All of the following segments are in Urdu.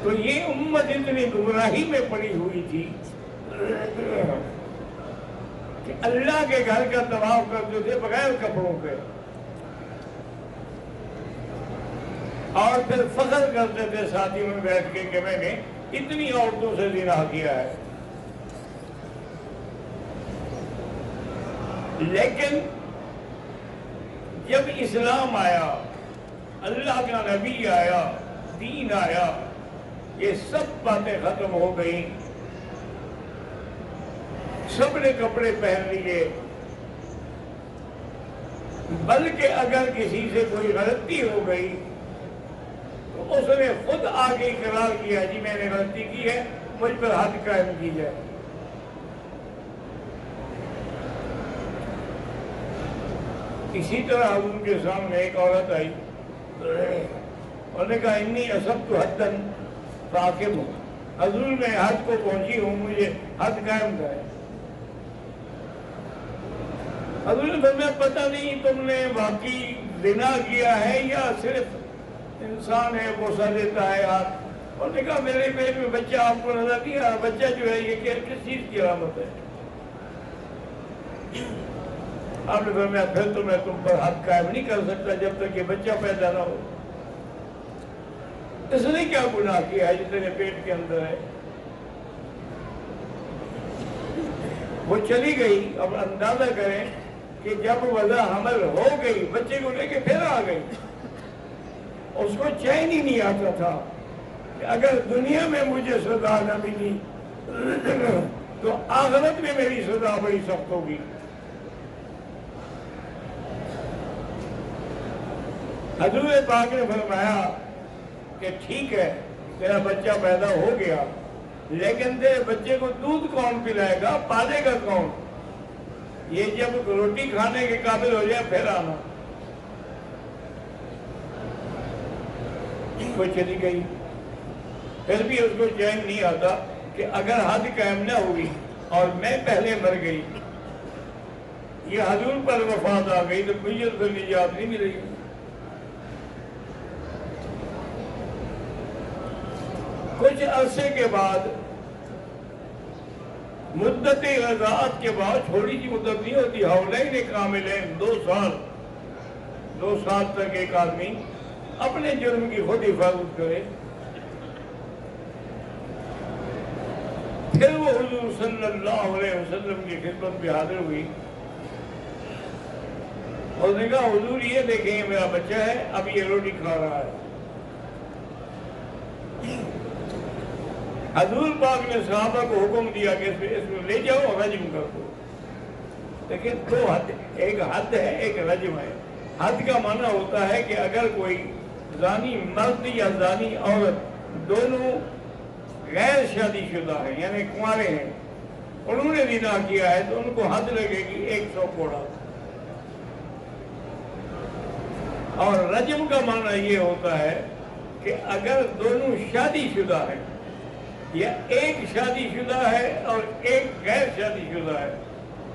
تو یہ امت اتنی گمراہی میں پڑی ہوئی تھی کہ اللہ کے گھر کا طواف کرتے تھے بغیر کپڑوں کے، اور پھر فخر کرتے تھے ساتھیوں میں بیٹھ کے کہ میں نے اتنی عورتوں سے زنا کیا ہے۔ لیکن جب اسلام آیا، اللہ کا نبی آیا، دین آیا، یہ سب باتیں ختم ہو گئیں، سب نے کپڑے پہن لیے، بلکہ اگر کسی سے کوئی غلطی ہو گئی تو اس نے خود آگے اقرار کیا جی میں نے غلطی کی ہے، مجھ پر حد قائم کی جائے۔ اسی طرح حضور کے سامنے ایک عورت آئی، انہوں نے کہا انی اصبت حدًا فاقم، حضور میں حد کو پہنچی ہوں، مجھے حد قائم کرے۔ حضور نے فرمایا پتہ نہیں تم نے واقعی زنا کیا ہے یا صرف انسان ہے بوسہ دیتا ہے ہاتھ۔ انہوں نے کہا میرے پیٹ میں بچہ آپ کو نظر نہیں آ رہا، بچہ جو ہے یہ کس چیز کی علامت ہے؟ آپ نے فرمایا پھر تو میں تم پر حد قائم نہیں کر سکتا جب تک یہ بچہ پیدا نہ ہو۔ اس نے کیا گناہ کیا ہے جتنے پیٹ کے اندر ہے؟ وہ چلی گئی۔ اب اندازہ کریں کہ جب وضع حمل ہو گئی، بچے کو لے کے پھر آ گئی، اس کو چین ہی نہیں آتا تھا کہ اگر دنیا میں مجھے سزا نہ ملی تو آخرت میں میری سزا بڑی سخت ہوگی۔ حضور پاک نے فرمایا کہ ٹھیک ہے تیرا بچہ پیدا ہو گیا، لیکن تیرے بچے کو دودھ کون پلائے گا، پالے گا کون؟ یہ جب روٹی کھانے کے قابل ہو جائے پھر آنا۔ وہ چلی گئی، پھر بھی اس کو چین نہیں آتا کہ اگر حد قائم نہ ہوئی اور میں پہلے مر گئی، یہ حضور پر وفات آ گئی تو مجھے تو نجات نہیں ملے گی۔ کچھ عرصے کے بعد، مدت غزات کے بعد، تھوڑی سی مدت نہیں ہوتی، حولین کاملین، 2 سال تک ایک آدمی اپنے جرم کی خود حفاظت کرے، پھر وہ حضور صلی اللہ علیہ وسلم کی خدمت میں حاضر ہوئی اور نے کہا حضور یہ دیکھیں یہ میرا بچہ ہے، اب یہ روٹی کھا رہا ہے۔ حضور پاک نے صحابہ کو حکم دیا کہ اس میں لے جاؤ اور رجم کر دو۔ لیکن 2 حد، ایک حد ہے ایک رجم ہے۔ حد کا معنی ہوتا ہے کہ اگر کوئی زانی مرد یا زانی عورت دونوں غیر شادی شدہ ہیں یعنی کنوارے ہیں، انہوں نے زنا کیا ہے تو ان کو حد لگے گی 100 کوڑا۔ اور رجم کا معنی یہ ہوتا ہے کہ اگر دونوں شادی شدہ ہیں یا ایک شادی شدہ ہے اور ایک غیر شادی شدہ ہے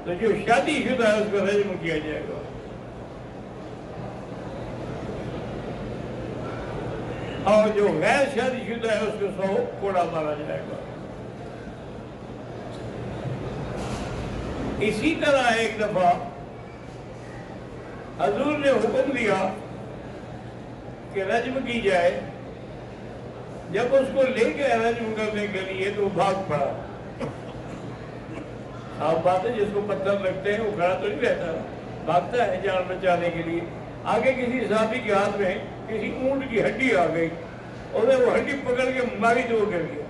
تو جو شادی شدہ ہے اس کو رجم کیا جائے گا۔ اور جو غیر شادی شدہ ہے اس کو 100 کوڑا مارا جائے گا۔ اسی طرح ایک دفعہ حضور نے حکم دیا کہ رجم کی جائے، جب اس کو لے گئے رجم کرنے کے لیے تو بھاگ پڑا۔ آپ بات ہے جس کو پتھر لگتے ہیں وہ کھڑا تو نہیں رہتا، بھاگتا ہے جان بچانے کے لیے۔ آگے کسی صحابی کے ہاتھ میں کسی اونٹ کی ہڈی آ گئی، اور وہ ہڈی پکڑ کے ماری تو وہ گر گیا۔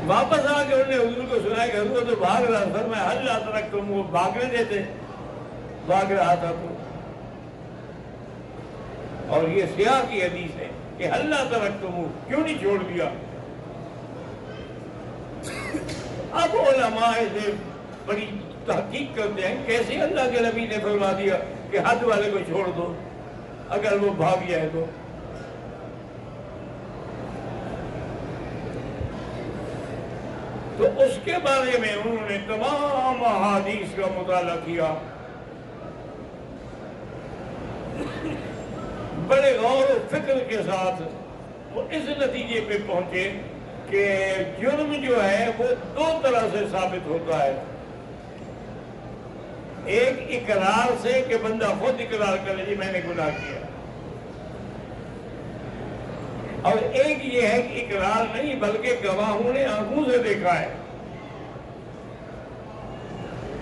واپس آ کے انہوں نے حضور کو سنایا کہ حضور تو بھاگ رہا تھا، میں حل لا ترکتم، وہ بھاگنے دیتے، بھاگ رہا تھا تو۔ اور یہ سیاہ کی حدیث ہے کہ حل لا ترکتم، کیوں نہیں چھوڑ دیا؟ اب علماء سے بڑی تحقیق کرتے ہیں کیسے اللہ کے نبی نے فرما دیا کہ حد والے کو چھوڑ دو اگر وہ بھاگ جائے تو اس کے بارے میں انہوں نے تمام احادیث کا مطالعہ کیا، بڑے غور و فکر کے ساتھ وہ اس نتیجے پہ پہنچے کہ جرم جو ہے وہ دو طرح سے ثابت ہوتا ہے. ایک اقرار سے کہ بندہ خود اقرار کرے جی میں نے گناہ کیا، اور ایک یہ ہے کہ اقرار نہیں بلکہ گواہوں نے آنکھوں سے دیکھا ہے.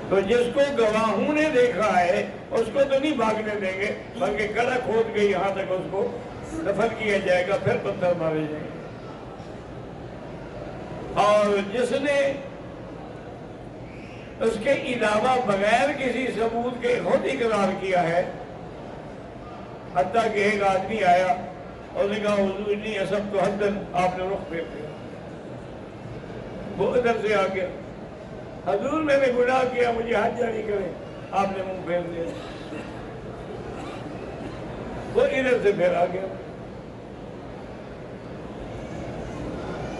تو جس کو گواہوں نے دیکھا ہے اس کو تو نہیں بھاگنے دیں گے، بلکہ گڑھا کھود کے یہاں تک اس کو دفن کیا جائے گا، پھر پتھر مارے جائیں گے. اور جس نے اس کے علاوہ بغیر کسی ثبوت کے خود اقرار کیا ہے، حتیٰ کہ ایک آدمی آیا اور نے کہا حضور انی اصبت حدا، آپ نے رخ پھیر دیا. وہ ادھر سے آ گیا، حضور میں نے گناہ کیا مجھے حد جاری کریں، آپ نے منہ پھیر دیا. وہ ادھر سے پھر آ گیا،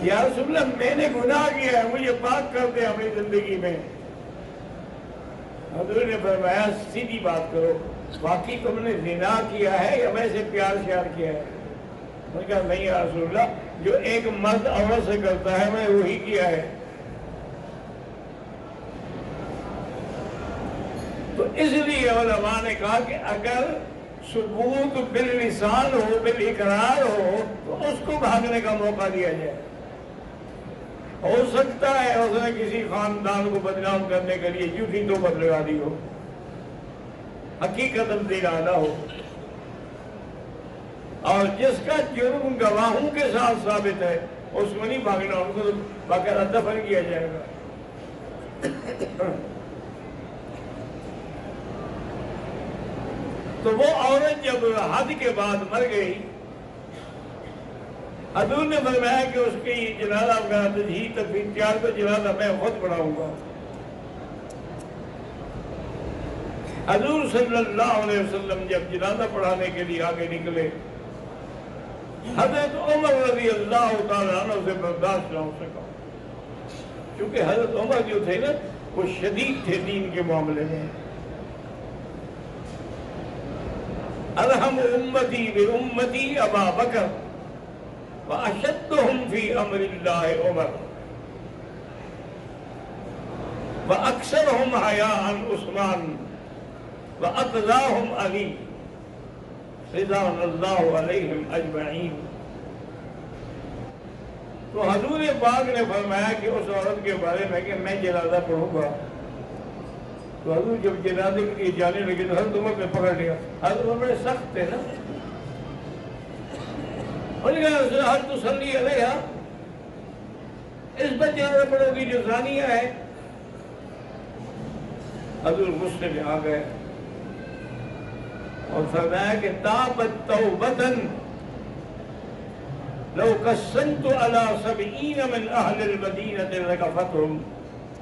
یا رسول اللہ میں نے گناہ کیا ہے مجھے پاک کر دیں اپنی زندگی میں. حضور نے فرمایا سیدھی بات کرو، واقعی تم نے زنا کیا ہے یا میں سے پیار شیار کیا ہے؟ میں نے کہا نہیں یا رسول اللہ، جو ایک مرد عورت سے کرتا ہے میں وہی کیا ہے. تو اس لیے علماء نے کہا کہ اگر ثبوت باللسان ہو، بالاقرار ہو، تو اس کو بھاگنے کا موقع دیا جائے. ہو سکتا ہے اس نے کسی خاندان کو بدنام کرنے کے لیے جھوٹی توبت لگا دی ہو، حقیقت دینا نہ ہو. اور جس کا جرم گواہوں کے ساتھ ثابت ہے اس کو نہیں بھاگنا، ان کو باقاعدہ دفن کیا جائے گا. تو وہ عورت جب حد کے بعد مر گئی، حضور نے فرمایا کہ اس کی جنازہ وغیرہ تجہیز تکفین تیار تو جنازہ میں خود پڑھاؤں گا. حضور صلی اللہ علیہ وسلم جب جنازہ پڑھانے کے لیے آگے نکلے، حضرت عمر رضی اللہ تعالیٰ عنہ سے برداشت نہ ہو سکا، کیونکہ حضرت عمر جو تھے نا وہ شدید تھے دین کے معاملے میں. ارحم امتی بامتی ابا بکر واشدهم فی امر اللہ عمر واکثرهم حیاء عثمان واقضاهم علی رضوان اللہ علیہم اجمعین. تو حضور پاک نے فرمایا کہ اس عورت کے بارے میں کہ میں جنازہ پڑھوں گا. تو حضور جب جنازے کے لیے جانے لگے تو حضرت عمر نے پکڑ لیا. حضرت عمر بڑے سخت تھے نا، انہوں نے کہا ہر تصلی علیہا، اس پر جنازہ پڑھو گی جو زانیہ ہے. حضور غصے میں آ گئے اور فرمایا کہ تابت توبتن لو قسمت علی 70 من اہل المدینہ لکفتہم،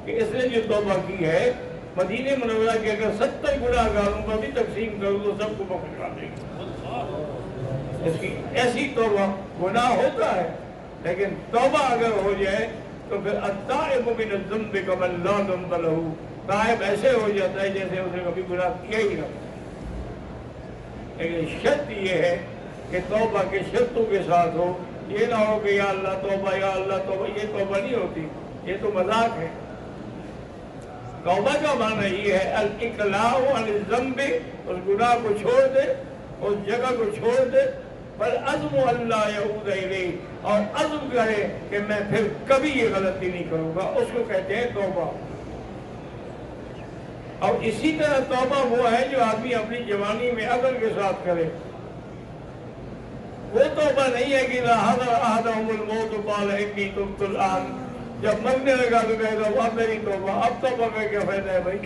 کہ اس نے جو توبہ کی ہے مدینہ منورہ کے اگر 70 گناہگاروں پر بھی تقسیم کروں تو سب کو بخشوا دے گا. اس کی ایسی توبہ، گناہ ہوتا ہے لیکن توبہ اگر ہو جائے تو پھر التائب من الذنب کمن لا ذنب لہ، تائب ایسے ہو جاتا ہے جیسے اس نے کبھی گناہ کیا ہی نہ. لیکن شرط یہ ہے کہ توبہ کے شرطوں کے ساتھ ہو، یہ نہ ہو کہ یا اللہ توبہ یا اللہ توبہ. یہ توبہ نہیں ہوتی، یہ تو مذاق ہے. توبہ کا معنی یہ ہے الاقلاع عن الذنب، اس گناہ کو چھوڑ دے، اس جگہ کو چھوڑ دے، پر عزم اللہ یعود الیہ، اور عزم کرے کہ میں پھر کبھی یہ غلطی نہیں کروں گا، اس کو کہتے ہیں توبہ. اور اسی طرح توبہ وہ ہے جو آدمی اپنی جوانی میں عقل کے ساتھ کرے. وہ توبہ نہیں ہے کہ حضر احدہم الموت قال انی تبت الآن، جب مرنے لگا تو کہے گا اب میری توبہ، اب توبہ کا کیا فائدہ ہے بھائی.